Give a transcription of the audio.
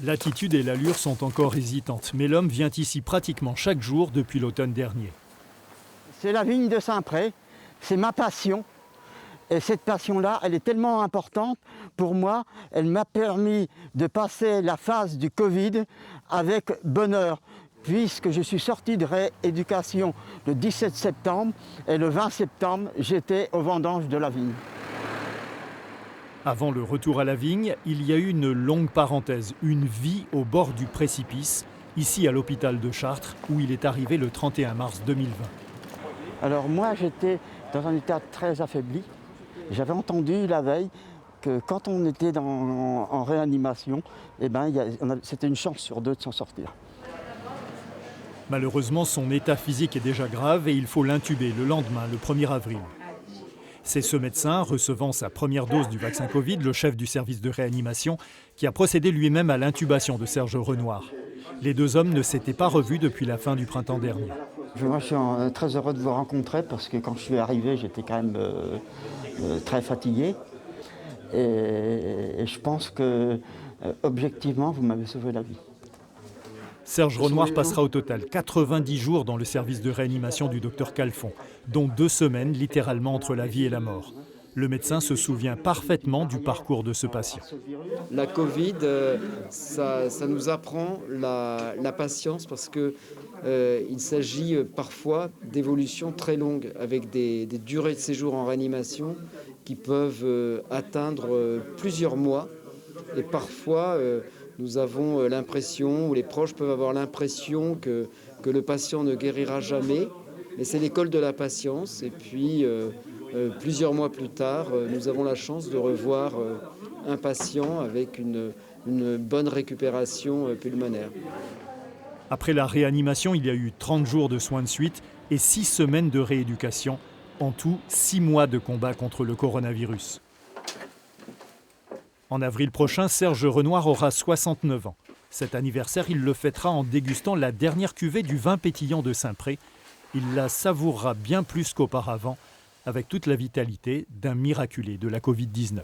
L'attitude et l'allure sont encore hésitantes, mais l'homme vient ici pratiquement chaque jour depuis l'automne dernier. C'est la vigne de Saint-Pré, c'est ma passion. Et cette passion-là, elle est tellement importante pour moi, elle m'a permis de passer la phase du Covid avec bonheur, puisque je suis sorti de rééducation le 17 septembre et le 20 septembre, j'étais aux vendanges de la vigne. Avant le retour à la vigne, il y a eu une longue parenthèse, une vie au bord du précipice, ici à l'hôpital de Chartres, où il est arrivé le 31 mars 2020. Alors moi, j'étais dans un état très affaibli. J'avais entendu la veille que quand on était en réanimation, c'était une chance sur deux de s'en sortir. Malheureusement, son état physique est déjà grave et il faut l'intuber le lendemain, le 1er avril. C'est ce médecin, recevant sa première dose du vaccin Covid, le chef du service de réanimation, qui a procédé lui-même à l'intubation de Serge Renoir. Les deux hommes ne s'étaient pas revus depuis la fin du printemps dernier. Moi, je suis très heureux de vous rencontrer parce que quand je suis arrivé, j'étais quand même très fatigué. Et je pense que, objectivement, vous m'avez sauvé la vie. Serge Renoir passera au total 90 jours dans le service de réanimation du docteur Calfon, dont 2 semaines littéralement entre la vie et la mort. Le médecin se souvient parfaitement du parcours de ce patient. La Covid, ça nous apprend la patience parce qu'il s'agit parfois d'évolutions très longues avec des durées de séjour en réanimation qui peuvent atteindre plusieurs mois. Et parfois, nous avons l'impression, ou les proches peuvent avoir l'impression que le patient ne guérira jamais. Mais c'est l'école de la patience. Et puis, plusieurs mois plus tard, nous avons la chance de revoir un patient avec une bonne récupération pulmonaire. Après la réanimation, il y a eu 30 jours de soins de suite et 6 semaines de rééducation. En tout, 6 mois de combat contre le coronavirus. En avril prochain, Serge Renoir aura 69 ans. Cet anniversaire, il le fêtera en dégustant la dernière cuvée du vin pétillant de Saint-Pré. Il la savourera bien plus qu'auparavant, avec toute la vitalité d'un miraculé de la Covid-19.